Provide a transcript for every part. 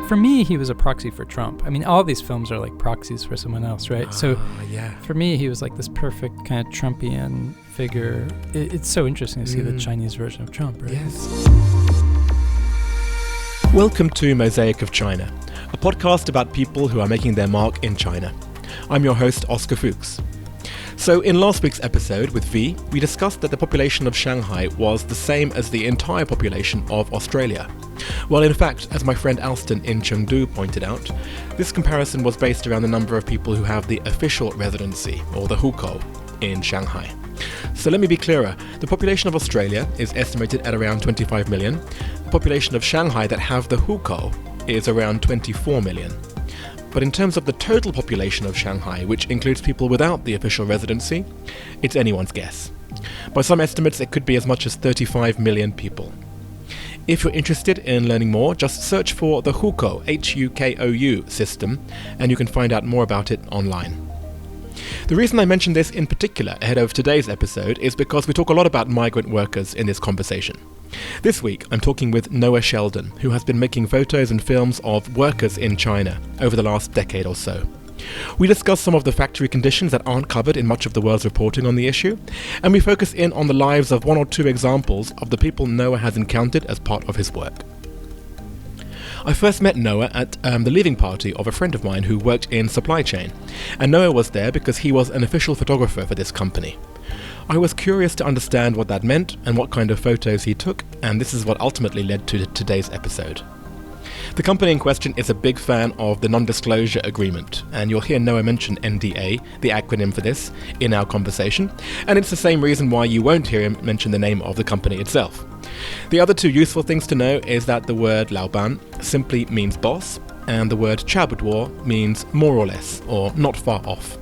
For me, he was a proxy for Trump. I mean, all these films are like proxies for someone else, right? For me, he was like this perfect kind of Trumpian figure. It's so interesting to see the Chinese version of Trump, right? Yes. Welcome to Mosaic of China, a podcast about people who are making their mark in China. I'm your host, Oscar Fuchs. So in last week's episode with V, we discussed that the population of Shanghai was the same as the entire population of Australia. Well, in fact, as my friend Alston in Chengdu pointed out, this comparison was based around the number of people who have the official residency, or the hukou, in Shanghai. So let me be clearer. The population of Australia is estimated at around 25 million. The population of Shanghai that have the hukou is around 24 million. But in terms of the total population of Shanghai, which includes people without the official residency, it's anyone's guess. By some estimates, it could be as much as 35 million people. If you're interested in learning more, just search for the hukou, H-U-K-O-U system, and you can find out more about it online. The reason I mention this in particular ahead of today's episode is because we talk a lot about migrant workers in this conversation. This week, I'm talking with Noah Sheldon, who has been making photos and films of workers in China over the last decade or so. We discuss some of the factory conditions that aren't covered in much of the world's reporting on the issue, and we focus in on the lives of one or two examples of the people Noah has encountered as part of his work. I first met Noah at the leaving party of a friend of mine who worked in supply chain, and Noah was there because he was an official photographer for this company. I was curious to understand what that meant and what kind of photos he took, and this is what ultimately led to today's episode. The company in question is a big fan of the non-disclosure agreement, and you'll hear Noah mention NDA, the acronym for this, in our conversation, and it's the same reason why you won't hear him mention the name of the company itself. The other two useful things to know is that the word Laoban simply means boss, and the word Chabuduo means more or less, or not far off.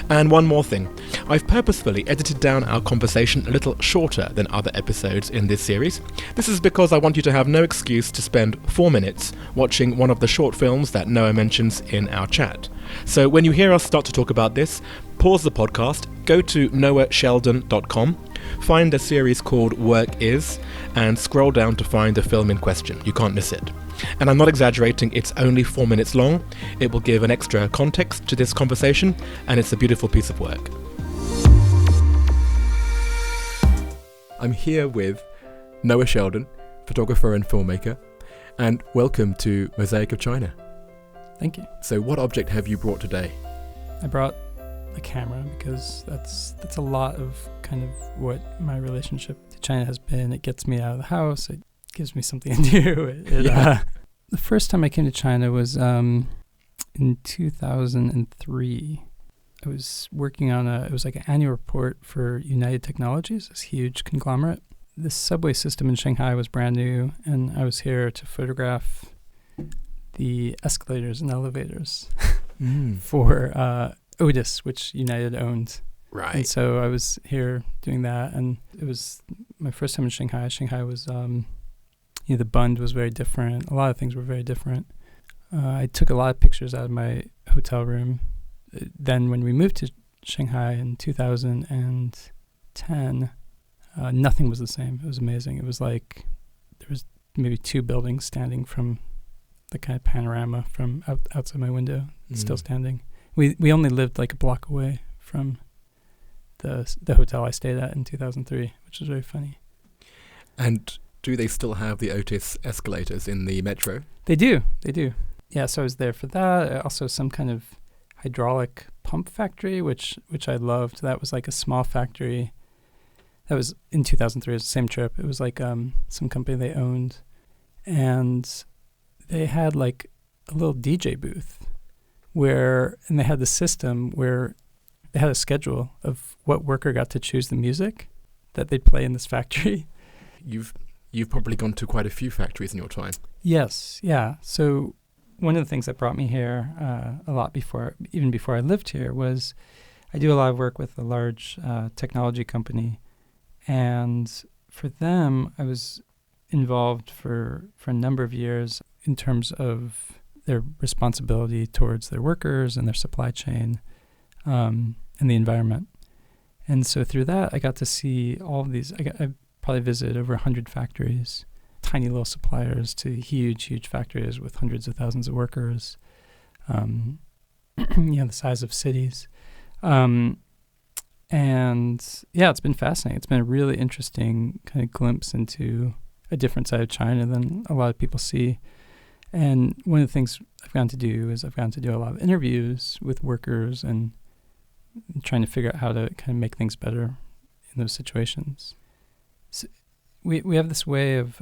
And one more thing, I've purposefully edited down our conversation a little shorter than other episodes in this series. This is because I want you to have no excuse to spend 4 minutes watching one of the short films that Noah mentions in our chat. So when you hear us start to talk about this, pause the podcast, go to noahsheldon.com, find a series called Work Is, and scroll down to find the film in question. You can't miss it. And I'm not exaggerating, it's only 4 minutes long. It will give an extra context to this conversation, and it's a beautiful piece of work. I'm here with Noah Sheldon, photographer and filmmaker, and welcome to Mosaic of China. Thank you. So what object have you brought today? I brought a camera because that's a lot of kind of what my relationship to China has been. It gets me out of the house. It gives me something to do. The first time I came to China was in 2003. I was working on it was like an annual report for United Technologies, this huge conglomerate. The subway system in Shanghai was brand new, and I was here to photograph the escalators and elevators for Otis, which United owned. Right. And so I was here doing that, and it was my first time in Shanghai. Shanghai was, the Bund was very different. A lot of things were very different. I took a lot of pictures out of my hotel room. Then when we moved to Shanghai in 2010, nothing was the same. It was amazing. It was like there was maybe two buildings standing from the kind of panorama from outside my window, still standing. We only lived like a block away from the hotel I stayed at in 2003, which was very funny. And do they still have the Otis escalators in the metro? They do. Yeah, so I was there for that. Also some kind of hydraulic pump factory, which I loved. That was like a small factory. That was in 2003. It was the same trip. It was like some company they owned. And they had like a little DJ booth and they had the system where they had a schedule of what worker got to choose the music that they'd play in this factory. You've probably gone to quite a few factories in your time. Yes, yeah. So one of the things that brought me here a lot even before I lived here, was I do a lot of work with a large technology company, and for them I was involved for a number of years in terms of their responsibility towards their workers and their supply chain and the environment. And so through that, I got to see all of these. I probably visited over 100 factories, tiny little suppliers to huge factories with hundreds of thousands of workers, the size of cities. And yeah, it's been fascinating. It's been a really interesting kind of glimpse into a different side of China than a lot of people see. And one of the things I've gotten to do is I've gotten to do a lot of interviews with workers and trying to figure out how to kind of make things better in those situations. So we have this way of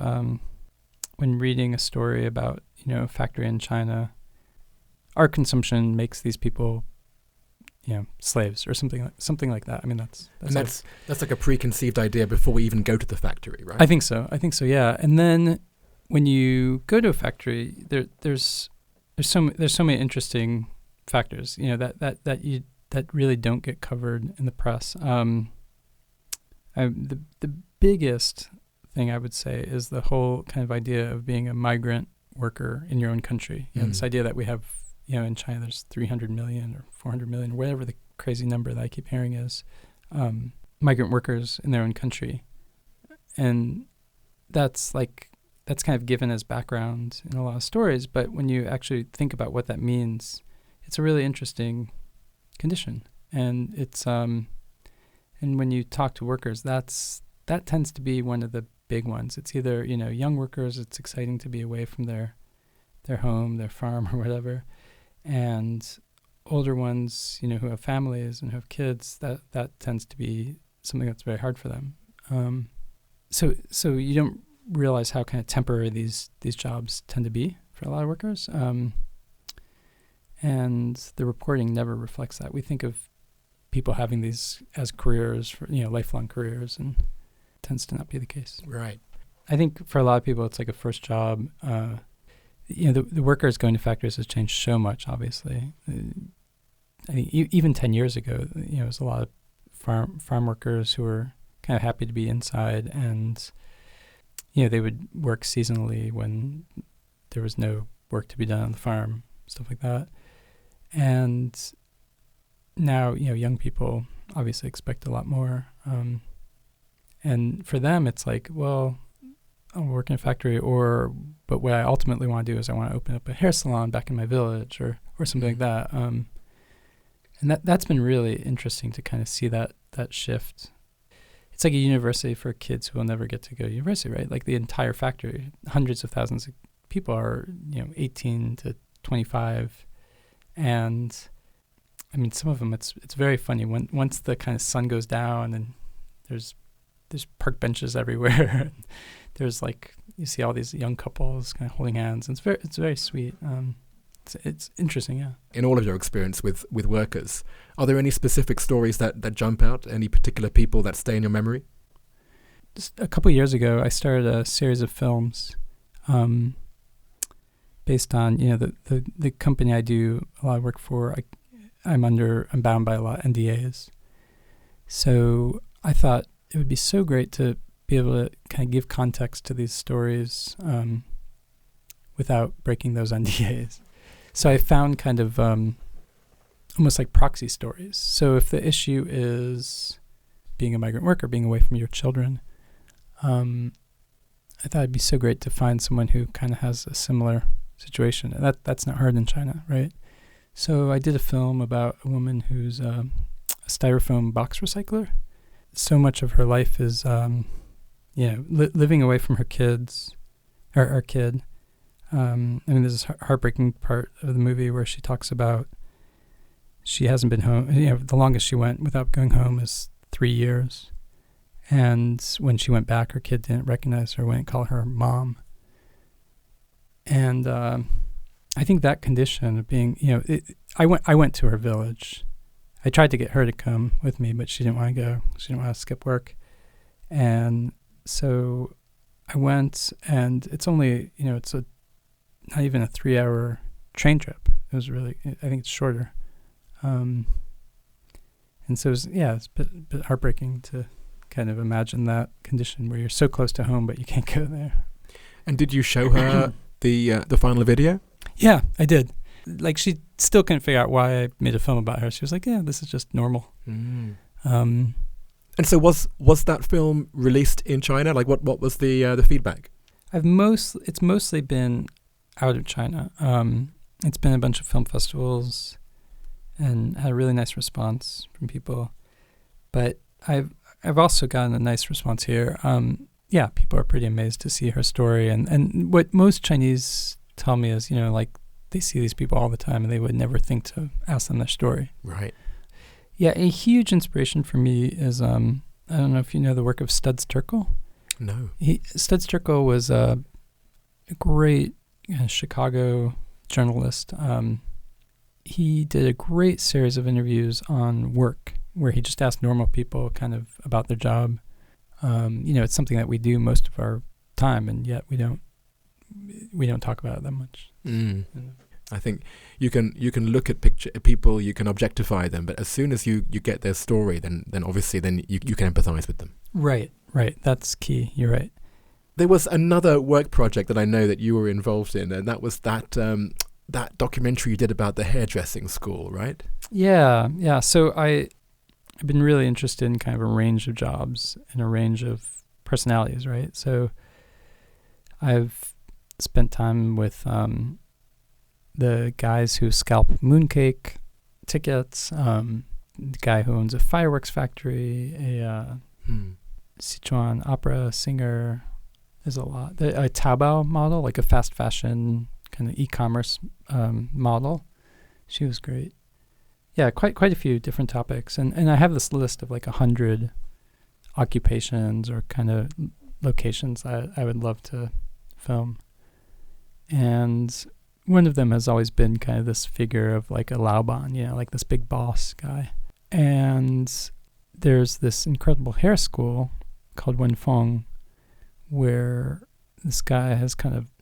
when reading a story about a factory in China, our consumption makes these people slaves or something like that. I mean, that's like a preconceived idea before we even go to the factory, right? I think so. Yeah. And then when you go to a factory, there's so many interesting factors, that really don't get covered in the press. The biggest thing I would say is the whole kind of idea of being a migrant worker in your own country. This idea that we have, in China, there's 300 million or 400 million, or whatever the crazy number that I keep hearing is, migrant workers in their own country. And that's kind of given as background in a lot of stories. But when you actually think about what that means, it's a really interesting condition. And it's, and when you talk to workers, that tends to be one of the big ones. It's either, young workers, it's exciting to be away from their home, their farm or whatever. And older ones, who have families and who have kids, that tends to be something that's very hard for them. So you don't realize how kind of temporary these jobs tend to be for a lot of workers. And the reporting never reflects that. We think of people having these as careers, for lifelong careers, and it tends to not be the case. Right. I think for a lot of people, it's like a first job. The workers going to factories has changed so much, obviously. I think even 10 years ago, it was a lot of farm workers who were kind of happy to be inside, and they would work seasonally when there was no work to be done on the farm, stuff like that. And now, young people obviously expect a lot more. And for them, it's like, well, I'll work in a factory, but what I ultimately want to do is I want to open up a hair salon back in my village or something like that. And that's been really interesting to kind of see that shift. It's like a university for kids who will never get to go to university, right? Like the entire factory, hundreds of thousands of people are, 18 to 25. And I mean, some of them, it's very funny. Once the kind of sun goes down and there's park benches everywhere. There's you see all these young couples kind of holding hands. And it's very sweet. It's interesting, yeah. In all of your experience with workers, are there any specific stories that jump out? Any particular people that stay in your memory? Just a couple of years ago, I started a series of films based on the company I do a lot of work for. I'm bound by a lot of NDAs. So I thought it would be so great to be able to kind of give context to these stories without breaking those NDAs. So I found kind of almost like proxy stories. So if the issue is being a migrant worker, being away from your children, I thought it'd be so great to find someone who kind of has a similar situation. And that's not hard in China, right? So I did a film about a woman who's a styrofoam box recycler. So much of her life is, living away from her kids, or our kid. There's this heartbreaking part of the movie where she talks about she hasn't been home. The longest she went without going home is 3 years. And when she went back, her kid didn't recognize her, wouldn't call her mom. And I think that condition of being, I went to her village. I tried to get her to come with me, but she didn't want to go. She didn't want to skip work. And so I went, and it's only, it's not even a 3-hour train trip. It was really, I think it's shorter. And so it's a bit heartbreaking to kind of imagine that condition where you're so close to home, but you can't go there. And did you show her the final video? Yeah, I did. She still couldn't figure out why I made a film about her. She was like, yeah, this is just normal. Mm. And so was that film released in China? What was the feedback? It's mostly been out of China. It's been a bunch of film festivals and had a really nice response from people. But I've also gotten a nice response here. People are pretty amazed to see her story. And what most Chinese tell me is, like they see these people all the time and they would never think to ask them their story. Right. Yeah, a huge inspiration for me is, I don't know if you know the work of Studs Terkel. No. Studs Terkel was a great Chicago journalist. He did a great series of interviews on work where he just asked normal people kind of about their job. It's something that we do most of our time, and yet we don't talk about it that much. I think you can look at people, you can objectify them, but as soon as you get their story, then obviously you can empathize with them. Right. That's key. You're right. There was another work project that I know that you were involved in, and that was that documentary you did about the hairdressing school, right? Yeah. So I've been really interested in kind of a range of jobs and a range of personalities, right? So I've spent time with the guys who scalp mooncake tickets, the guy who owns a fireworks factory, a Sichuan opera singer. There's a lot. A Taobao model, like a fast fashion kind of e-commerce model. She was great. Yeah, quite a few different topics. And I have this list of like 100 occupations or kind of locations that I would love to film. And one of them has always been kind of this figure of like a Laoban, like this big boss guy. And there's this incredible hair school called Wenfeng where this guy has kind of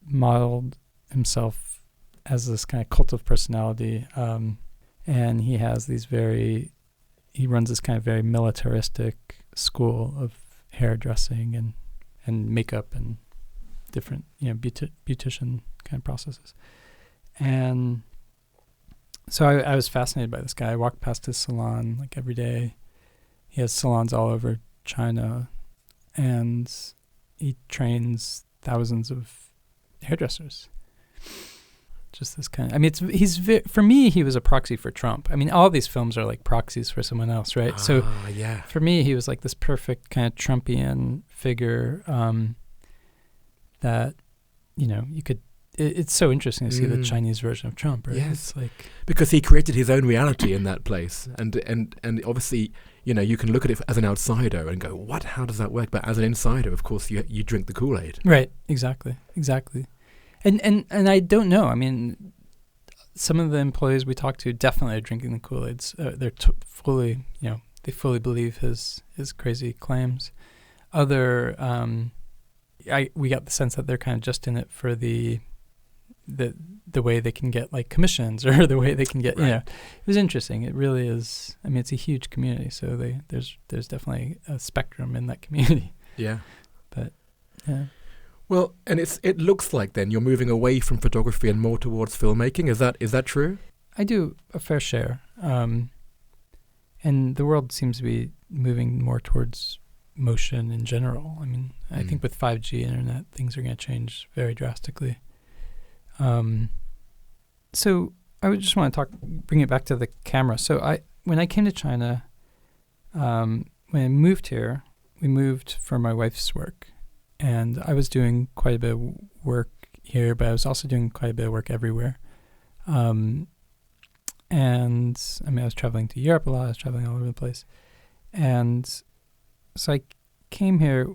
modeled himself as this kind of cult of personality. And he has he runs this kind of very militaristic school of hairdressing and makeup and different, beautician kind of processes. And so I was fascinated by this guy. I walked past his salon like every day. He has salons all over China, and he trains thousands of hairdressers. Just this kind of, for me, he was a proxy for Trump. I mean, all these films are like proxies for someone else, right? So yeah. For me, he was like this perfect kind of Trumpian figure that, you could, it's so interesting to see the Chinese version of Trump, right? Yes. It's like, because he created his own reality in that place. And obviously, you can look at it as an outsider and go, what? How does that work? But as an insider, of course, you drink the Kool-Aid. Right. Exactly. And I don't know. I mean, some of the employees we talked to definitely are drinking the Kool-Aids. They're fully, they fully believe his crazy claims. Other, we got the sense that they're kind of just in it for the way they can get like commissions or the way they can get, It was interesting. It really is. I mean, it's a huge community, so there's definitely a spectrum in that community. Yeah. But yeah. Well, and it looks like then you're moving away from photography and more towards filmmaking. Is that true? I do a fair share. And the world seems to be moving more towards motion in general. I mean, I think with 5G internet, things are going to change very drastically. So I would just want to bring it back to the camera. So when I came to China, when I moved here, we moved for my wife's work. And I was doing quite a bit of work here, but I was also doing quite a bit of work everywhere. And I mean, I was traveling to Europe a lot. I was traveling all over the place. And so I came here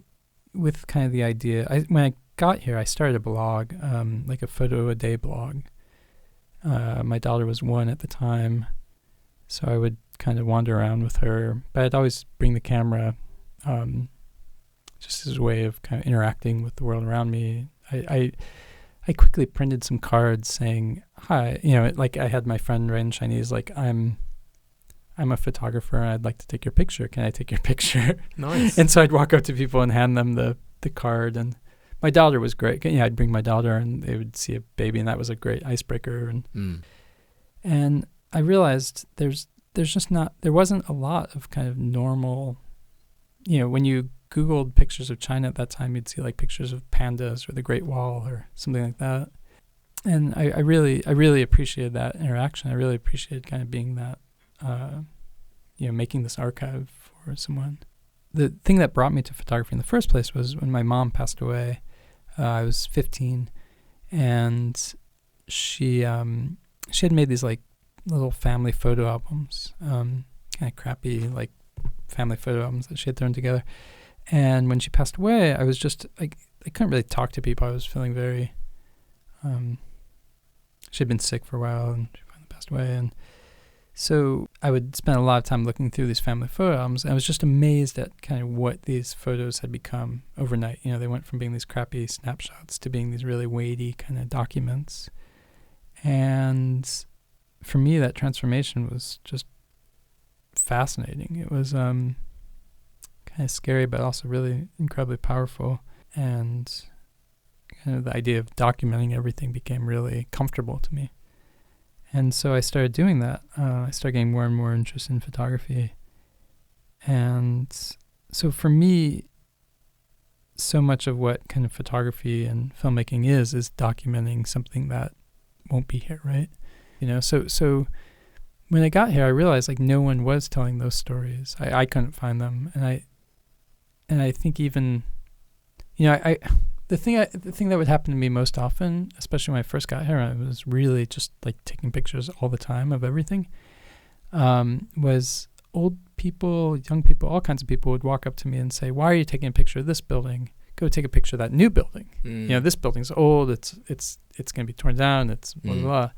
with kind of the idea. When I got here, I started a blog, like a photo a day blog. My daughter was 1 at the time, so I would kind of wander around with her. But I'd always bring the camera, just as a way of kind of interacting with the world around me. I quickly printed some cards saying, hi, like I had my friend write in Chinese, like, I'm a photographer and I'd like to take your picture. Can I take your picture? Nice. And so I'd walk up to people and hand them the card. And my daughter was great. I'd bring my daughter and they would see a baby, and that was a great icebreaker. And I realized there wasn't a lot of kind of normal, when you Googled pictures of China at that time, you'd see like pictures of pandas or the Great Wall or something like that. And I really appreciated that interaction. I really appreciated kind of being that, making this archive for someone. The thing that brought me to photography in the first place was when my mom passed away. I was 15, and she had made these like little family photo albums, kind of crappy like family photo albums that she had thrown together. And when she passed away, I was just like, I couldn't really talk to people. I was feeling very, she had been sick for a while and she finally passed away. And so I would spend a lot of time looking through these family photo albums. And I was just amazed at kind of what these photos had become overnight. You know, they went from being these crappy snapshots to being these really weighty kind of documents. And for me, that transformation was just fascinating. It was kind of scary, but also really incredibly powerful. And kind of the idea of documenting everything became really comfortable to me. And so I started doing that. I started getting more and more interested in photography. And so for me, so much of what kind of photography and filmmaking is documenting something that won't be here, right? You know, so when I got here, I realized like no one was telling those stories. I couldn't find them. And I think even, you know, the thing that would happen to me most often, especially when I first got here, I was really just like taking pictures all the time of everything, was old people, young people, all kinds of people would walk up to me and say, "Why are you taking a picture of this building? Go take a picture of that new building. You know, this building's old. It's going to be torn down. It's blah, blah, blah."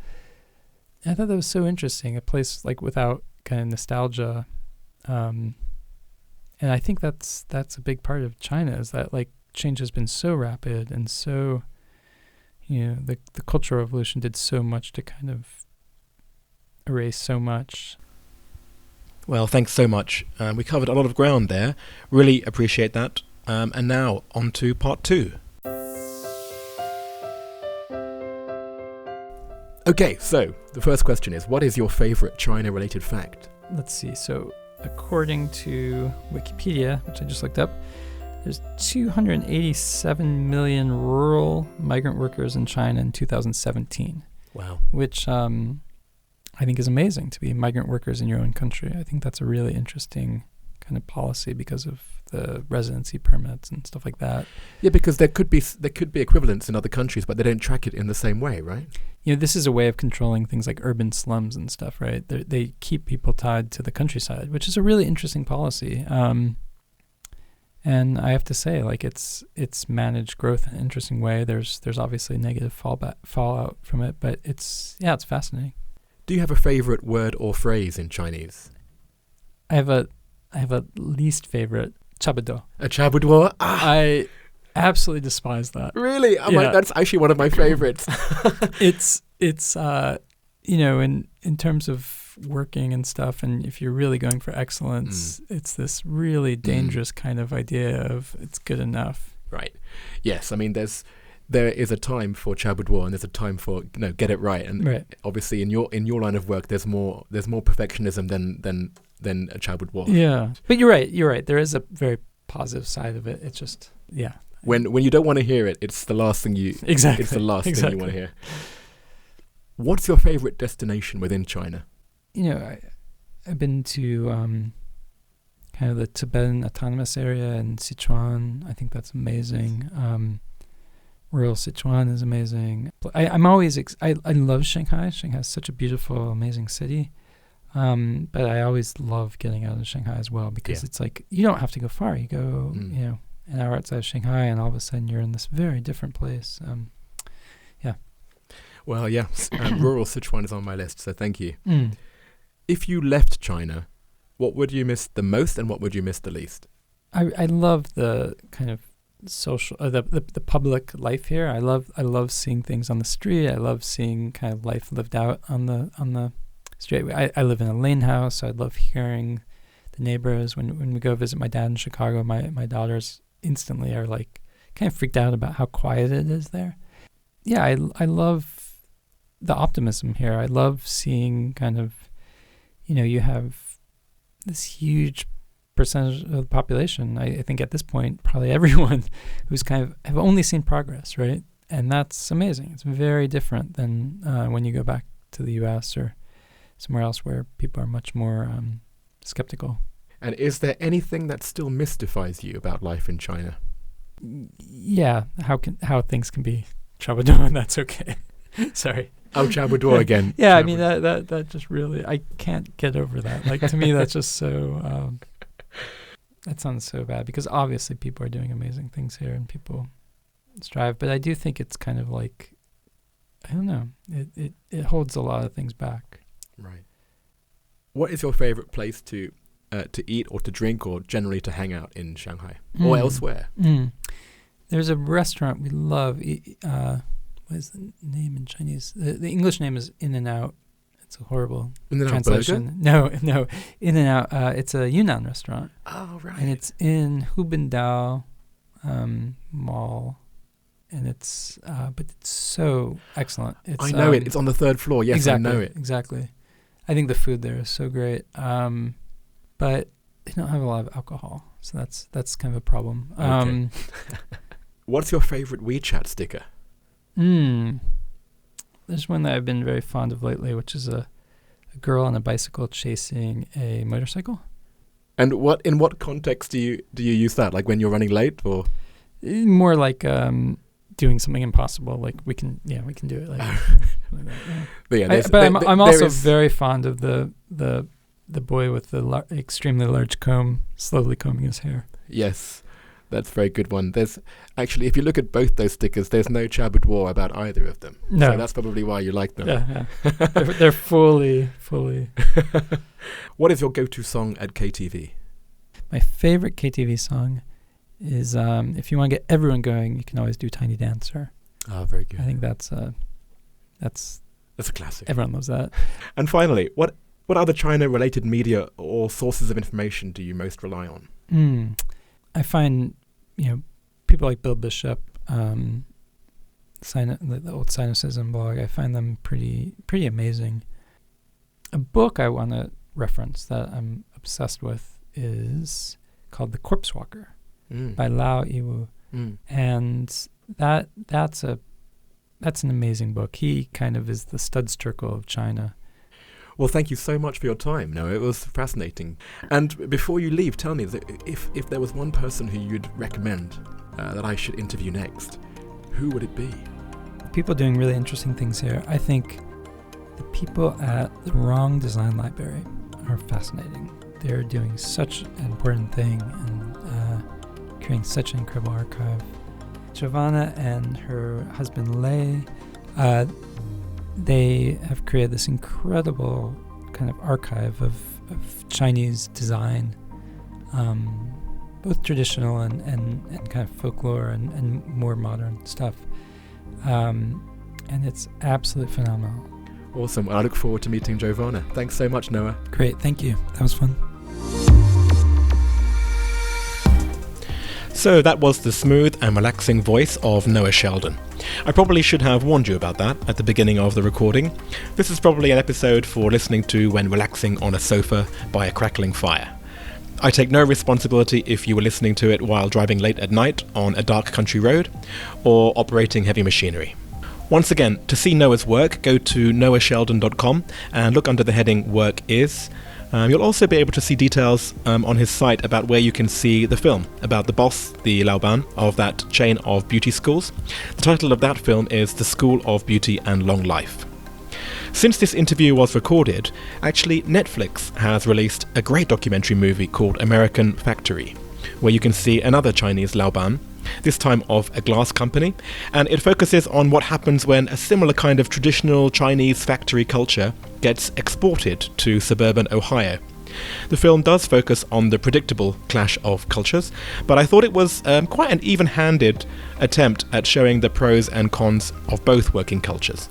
And I thought that was so interesting, a place like without kind of nostalgia. And I think that's a big part of China, is that like change has been so rapid and so, you know, the Cultural Revolution did so much to kind of erase so much. Well, thanks so much. We covered a lot of ground there. Really appreciate that. And now on to part 2. Okay, so the first question is, what is your favorite China-related fact? Let's see. So according to Wikipedia, which I just looked up, there's 287 million rural migrant workers in China in 2017. Wow. Which I think is amazing, to be migrant workers in your own country. I think that's a really interesting kind of policy because of the residency permits and stuff like that. Yeah, because there could be equivalents in other countries, but they don't track it in the same way, right? You know, this is a way of controlling things like urban slums and stuff, right? They keep people tied to the countryside, which is a really interesting policy. And I have to say, like, it's managed growth in an interesting way. There's obviously negative fallout from it, but it's fascinating. Do you have a favorite word or phrase in Chinese? I have a least favorite, chabudo. A chabudo? I absolutely despise that. Really? That's actually one of my favorites. It's you know, in terms of working and stuff, and if you're really going for excellence, it's this really dangerous kind of idea of it's good enough. Right. Yes. I mean, there is a time for chabudo and there's a time for get it right. And right. Obviously, in your line of work, there's more perfectionism than a chabudo. Yeah. But you're right. There is a very positive side of it. It's just When you don't want to hear it, it's the last thing you thing you want to hear. What's your favorite destination within China? You know, I've been to kind of the Tibetan Autonomous Area in Sichuan. I think that's amazing. Rural Sichuan is amazing. I'm always I love Shanghai. Shanghai is such a beautiful, amazing city. But I always love getting out of Shanghai as well, because it's like you don't have to go far. You go, you know, an hour outside of Shanghai, and all of a sudden you're in this very different place. Well, yeah, rural Sichuan is on my list, so thank you. If you left China, what would you miss the most, and what would you miss the least? I love the kind of social, the public life here. I love seeing things on the street. I love seeing kind of life lived out on the street. I live in a lane house, so I love hearing the neighbors. When we go visit my dad in Chicago, my daughters instantly are like kind of freaked out about how quiet it is there. Yeah, I love the optimism here. I love seeing kind of, you know, you have this huge percentage of the population. I think at this point, probably everyone who's kind of have only seen progress, right? And that's amazing. It's very different than when you go back to the U.S. or somewhere else where people are much more skeptical. And is there anything that still mystifies you about life in China? Yeah, how things can be troubadour, and that's okay. Sorry. Oh, troubadour again. Yeah, I mean, that just really, I can't get over that. Like, to me, that's just so, that sounds so bad, because obviously people are doing amazing things here and people strive, but I do think it's kind of like, I don't know, it holds a lot of things back. Right. What is your favorite place to eat or to drink or generally to hang out in Shanghai or elsewhere? There's a restaurant we love. What is the name in Chinese? The English name is In-N-Out. It's a horrible translation. No, In-N-Out. It's a Yunnan restaurant. Oh, right. And it's in Hubindao Mall. And it's, but it's so excellent. It's, I know it. It's on the third floor. Yes, exactly, I know it. Exactly. I think the food there is so great. But they don't have a lot of alcohol, so that's kind of a problem. Okay. What's your favorite WeChat sticker? There's one that I've been very fond of lately, which is a girl on a bicycle chasing a motorcycle. And in what context do you use that? Like when you're running late, or more like doing something impossible? Like we can do it. Like, like that, yeah. But I'm also very fond of the boy with the extremely large comb, slowly combing his hair. Yes, that's a very good one. There's actually, if you look at both those stickers, there's no troubadour about either of them. No. So that's probably why you like them. Yeah. they're fully. What is your go-to song at KTV? My favorite KTV song is, if you want to get everyone going, you can always do Tiny Dancer. Oh, very good. I think that's a classic. Everyone loves that. And finally, what other China-related media or sources of information do you most rely on? I find, people like Bill Bishop, the old Cynicism blog, I find them pretty amazing. A book I want to reference that I'm obsessed with is called The Corpse Walker by Lao Yiwu. And that's an amazing book. He kind of is the Studs Terkel of China. Well, thank you so much for your time, Noah. It was fascinating. And before you leave, tell me, if there was one person who you'd recommend that I should interview next, who would it be? People doing really interesting things here. I think the people at the Wrong Design Library are fascinating. They're doing such an important thing and creating such an incredible archive. Giovanna and her husband Lei, they have created this incredible kind of archive of Chinese design, both traditional and kind of folklore and more modern stuff. And it's absolutely phenomenal. Awesome. I look forward to meeting Giovanna. Thanks so much, Noah. Great. Thank you. That was fun. So that was the smooth and relaxing voice of Noah Sheldon. I probably should have warned you about that at the beginning of the recording. This is probably an episode for listening to when relaxing on a sofa by a crackling fire. I take no responsibility if you were listening to it while driving late at night on a dark country road or operating heavy machinery. Once again, to see Noah's work, go to noahsheldon.com and look under the heading Work Is. You'll also be able to see details on his site about where you can see the film about the boss, the Laoban, of that chain of beauty schools. The title of that film is The School of Beauty and Long Life. Since this interview was recorded, actually Netflix has released a great documentary movie called American Factory, where you can see another Chinese Laoban, this time of a glass company, and it focuses on what happens when a similar kind of traditional Chinese factory culture gets exported to suburban Ohio. The film does focus on the predictable clash of cultures, but I thought it was quite an even-handed attempt at showing the pros and cons of both working cultures.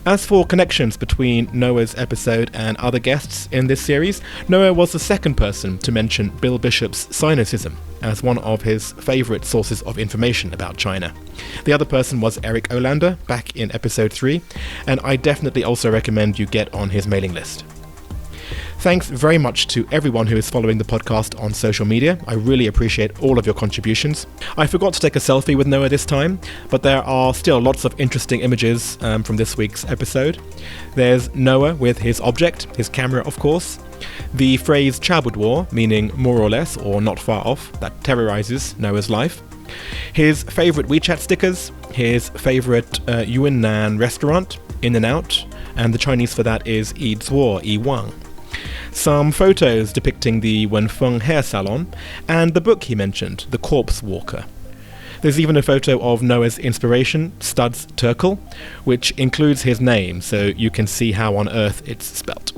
As for connections between Noah's episode and other guests in this series, Noah was the second person to mention Bill Bishop's Cynicism as one of his favourite sources of information about China. The other person was Eric Olander, back in episode 3, and I definitely also recommend you get on his mailing list. Thanks very much to everyone who is following the podcast on social media. I really appreciate all of your contributions. I forgot to take a selfie with Noah this time, but there are still lots of interesting images from this week's episode. There's Noah with his object, his camera of course, the phrase Chabudwar, meaning more or less or not far off, that terrorizes Noah's life, his favourite WeChat stickers, his favourite Yunnan restaurant, In-N-Out, and the Chinese for that is Yi Zuo Yi Wang. Some photos depicting the Wenfeng hair salon, and the book he mentioned, The Corpse Walker. There's even a photo of Noah's inspiration, Studs Terkel, which includes his name, so you can see how on earth it's spelt.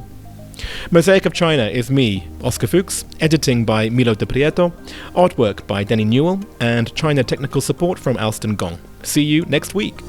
Mosaic of China is me, Oscar Fuchs, editing by Milo de Prieto, artwork by Denny Newell, and China technical support from Alston Gong. See you next week.